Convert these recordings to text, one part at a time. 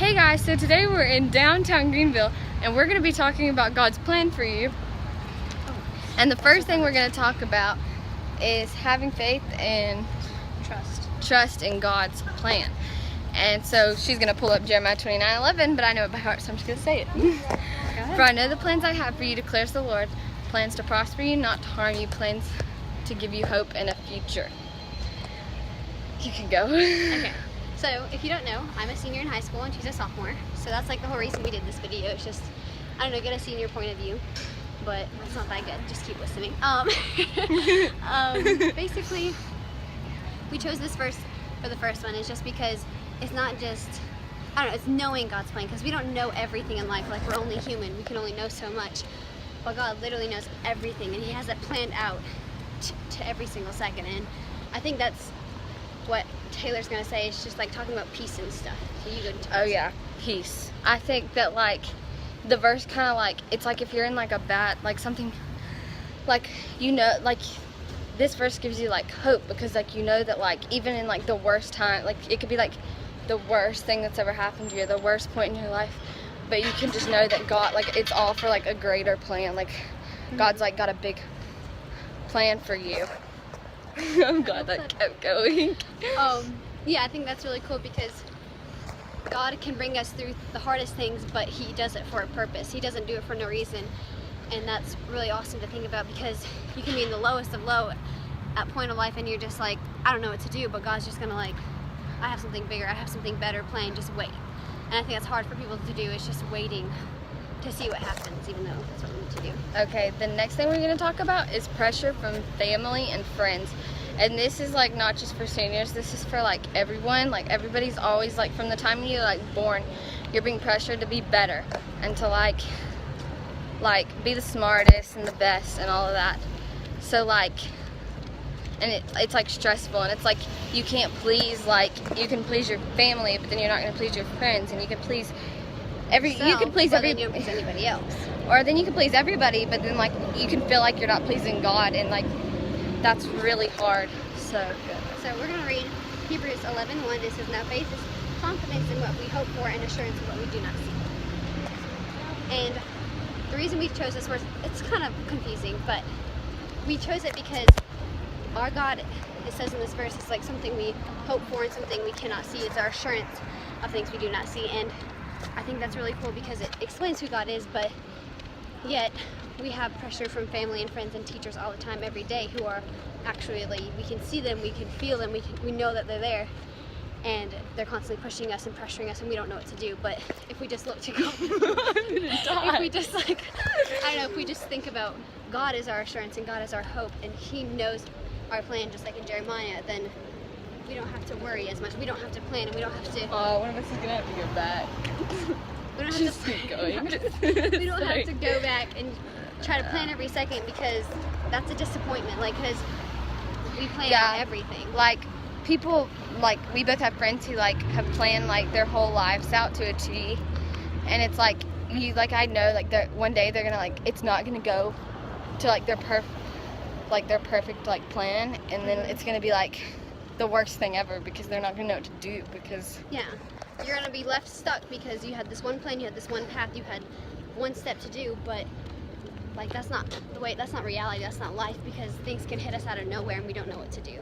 Hey guys, so today we're in downtown Greenville and we're going to be talking about God's plan for you. And the first thing we're going to talk about is having faith and trust in God's plan. And so she's going to pull up Jeremiah 29:11, but I know it by heart, so I'm just going to say it. For I know the plans I have for you, declares the Lord, plans to prosper you, not to harm you, plans to give you hope and a future. You can go. Okay. So, if you don't know, I'm a senior in high school and she's a sophomore. So that's like the whole reason we did this video. It's just, I don't know, get a senior point of view. But it's not that good. Just keep listening. Basically, we chose this verse for the first one. It's just because it's not just, I don't know, it's knowing God's plan. Because we don't know everything in life. Like, we're only human. We can only know so much. But God literally knows everything. And He has it planned out to every single second. And I think that's what Taylor's gonna say. Is just like talking about peace and stuff. So you go to Oh yeah, peace. I think that like the verse kind of like, it's like if you're in like a bad, like something, like, you know, like this verse gives you like hope, because like you know that like even in like the worst time, like it could be like the worst thing that's ever happened to you, the worst point in your life, but you can just know that God, like it's all for like a greater plan. Like God's like got a big plan for you. I'm glad that kept going. Yeah, I think that's really cool because God can bring us through the hardest things, but He does it for a purpose. He doesn't do it for no reason. And that's really awesome to think about, because you can be in the lowest of low at point of life and you're just like, I don't know what to do, but God's just gonna like, I have something bigger, I have something better planned, just wait. And I think that's hard for people to do, is just waiting to see what happens, even though that's what we need to do. Okay, the next thing we're going to talk about is pressure from family and friends. And this is like not just for seniors, this is for like everyone. Like everybody's always like, from the time you're like born, you're being pressured to be better and to like be the smartest and the best and all of that. So like, and it's like stressful, and it's like you can't please, like you can please your family, but then you're not going to please your friends, and you can please you can please then you don't please anybody else. Or then you can please everybody, but then like you can feel like you're not pleasing God, and like that's really hard. So we're going to read Hebrews 11:1. It says, now faith is confidence in what we hope for and assurance of what we do not see. And the reason we chose this verse, it's kind of confusing, but we chose it because our God, it says in this verse, it's like something we hope for and something we cannot see. It's our assurance of things we do not see. And I think that's really cool because it explains who God is, but yet we have pressure from family and friends and teachers all the time, every day, who are actually, we can see them, we can feel them, we know that they're there, and they're constantly pushing us and pressuring us, and we don't know what to do. But if we just look to God, if we just like, I don't know, if we just think about God as our assurance and God as our hope, and He knows our plan, just like in Jeremiah, then we don't have to worry as much. We don't have to plan, and we don't have to. Oh, one of us is gonna have to go back. We don't have Just to keep going. we don't have to go back and try to plan every second, because that's a disappointment. Like, because we plan out everything. Like people, like we both have friends who like have planned like their whole lives out to a T, and it's like I know like one day they're gonna like, it's not gonna go to like their perfect like plan, and then it's gonna be like the worst thing ever, because they're not gonna know what to do, because you're gonna be left stuck because you had this one plan, you had this one path, you had one step to do, but like that's not the way, that's not reality, that's not life, because things can hit us out of nowhere and we don't know what to do.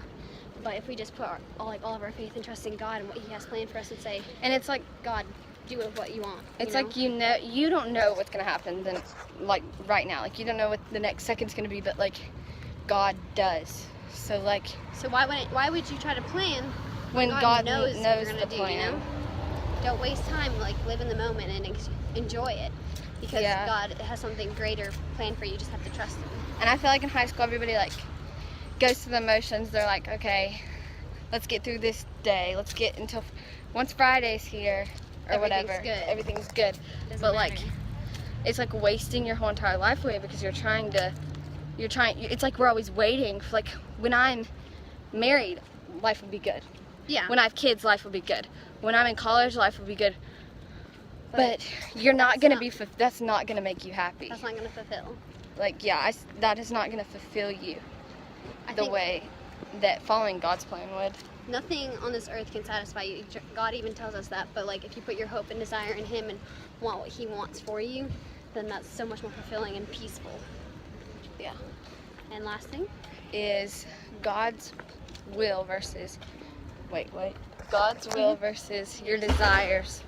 But if we just put all of our faith and trust in God and what He has planned for us, and say, and it's like, God, do with what you want. It's like, you don't know what's gonna happen then, like right now, like you don't know what the next second's gonna be, but like God does. So like, why would you try to plan when God knows what you're gonna the do, plan? you know? Don't waste time, like live in the moment and enjoy it, because God has something greater planned for you. You just have to trust Him. And I feel like in high school everybody like goes through the motions. They're like, okay, let's get through this day, let's get until once Friday's here or whatever, everything's good. But like, it's like wasting your whole entire life away, because you're trying, it's like we're always waiting for, like, when I'm married, life will be good. Yeah. When I have kids, life will be good. When I'm in college, life will be good. But you're not gonna be, that's not gonna make you happy. That's not gonna fulfill. Like, that is not gonna fulfill you the way that following God's plan would. nothing on this earth can satisfy you. God even tells us that. But like, if you put your hope and desire in Him and want what He wants for you, then that's so much more fulfilling and peaceful. Yeah. And last thing is God's will versus God's will versus your desires.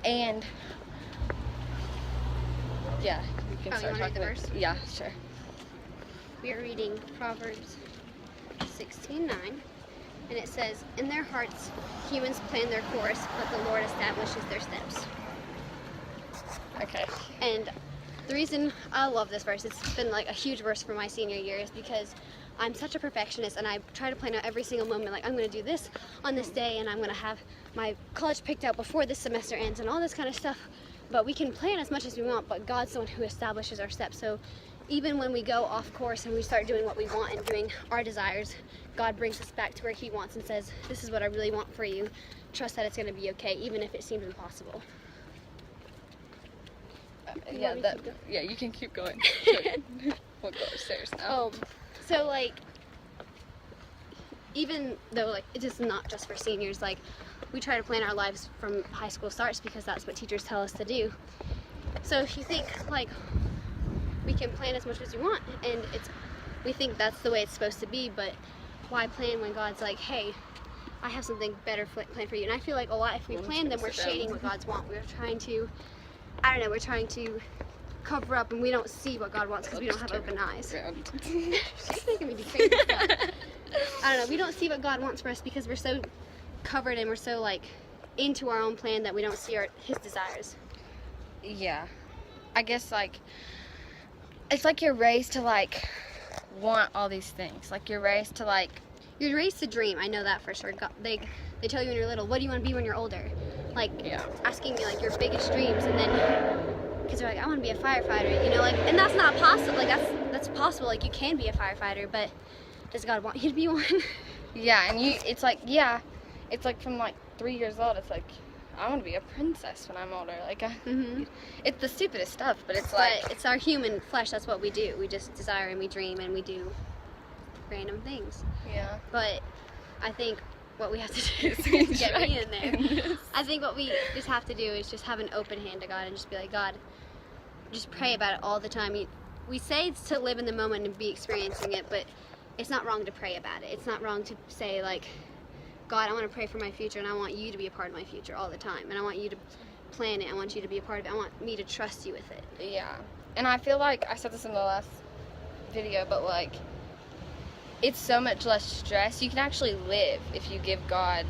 And yeah, you can Oh, start you wanna talking. read the verse? Yeah, sure. we are reading Proverbs 16:9, and it says, "In their hearts humans plan their course, but the Lord establishes their steps." Okay. And the reason I love this verse, it's been like a huge verse for my senior year, is because I'm such a perfectionist and I try to plan out every single moment, like I'm going to do this on this day and I'm going to have my college picked out before this semester ends and all this kind of stuff. But we can plan as much as we want, but God's the one who establishes our steps. So even when we go off course and we start doing what we want and doing our desires, God brings us back to where He wants and says, "This is what I really want for you. Trust that it's going to be okay, even if it seems impossible." Yeah, want me to keep yeah, you can keep going. Sure. We'll go upstairs now. So like, even though like it is not just for seniors, like we try to plan our lives from high school starts because that's what teachers tell us to do. So if you think like we can plan as much as you want, and we think that's the way it's supposed to be, but why plan when God's like, "Hey, I have something better planned for you"? And I feel like a lot, if we plan, then we're shading what God's want. We're trying to, I don't know, we're trying to cover up, and we don't see what God wants because we don't have open eyes. She's making me do crazy stuff. I don't know, we don't see what God wants for us because we're so covered and we're so like into our own plan that we don't see His desires. Yeah. I guess like it's like you're raised to like want all these things. Like you're raised to like You're raised to dream. I know that for sure. They tell you when you're little, what do you want to be when you're older? Like asking you like your biggest dreams, and then kids are like, I want to be a firefighter, you know, like, and that's not possible. Like that's possible. Like you can be a firefighter, but does God want you to be one? Yeah, and it's like from like 3 years old. It's like I want to be a princess when I'm older. Like it's the stupidest stuff, but it's like it's our human flesh. That's what we do. We just desire and we dream and we do random things. Yeah. But I think what we have to do is get me in there. I think what we just have to do is just have an open hand to God and just be like, God, just pray about it all the time. We say it's to live in the moment and be experiencing it, but it's not wrong to pray about it. It's not wrong to say like, God, I want to pray for my future and I want you to be a part of my future all the time. And I want you to plan it. I want you to be a part of it. I want me to trust you with it. Yeah. And I feel like I said this in the last video, but like it's so much less stress. You can actually live if you give God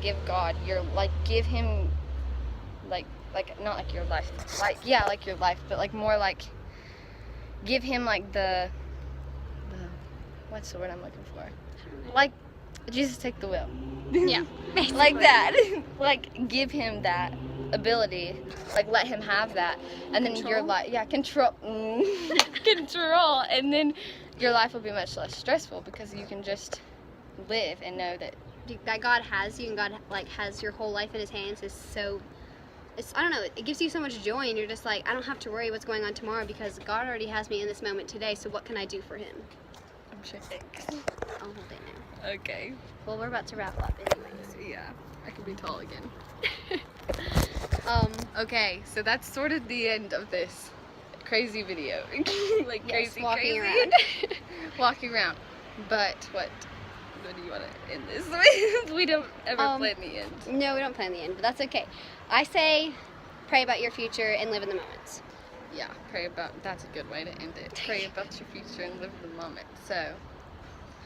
give God your give Him not like your life, like your life, but like more like give Him like the what's the word I'm looking for? Like Jesus, take the wheel. Yeah. Like that. Like give Him that ability, like let Him have that, and then your life, control, and then your life will be much less stressful because you can just live and know that God has you and God like has your whole life in His hands. I don't know, it gives you so much joy, and you're just like, I don't have to worry what's going on tomorrow because God already has me in this moment today, so what can I do for Him? I'm sure. I'll hold it now. Okay. Well, we're about to wrap up anyways. Yeah, I can be tall again. Okay, so that's sort of the end of this crazy video. Like Yes, crazy walking around. Walking around. But what do you want to end this with? We don't ever plan the end. No, we don't plan the end, but that's okay. I say pray about your future and live in the moments. Yeah, that's a good way to end it. Pray about your future and live in the moment. So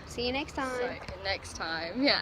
see you next time. next time, yeah.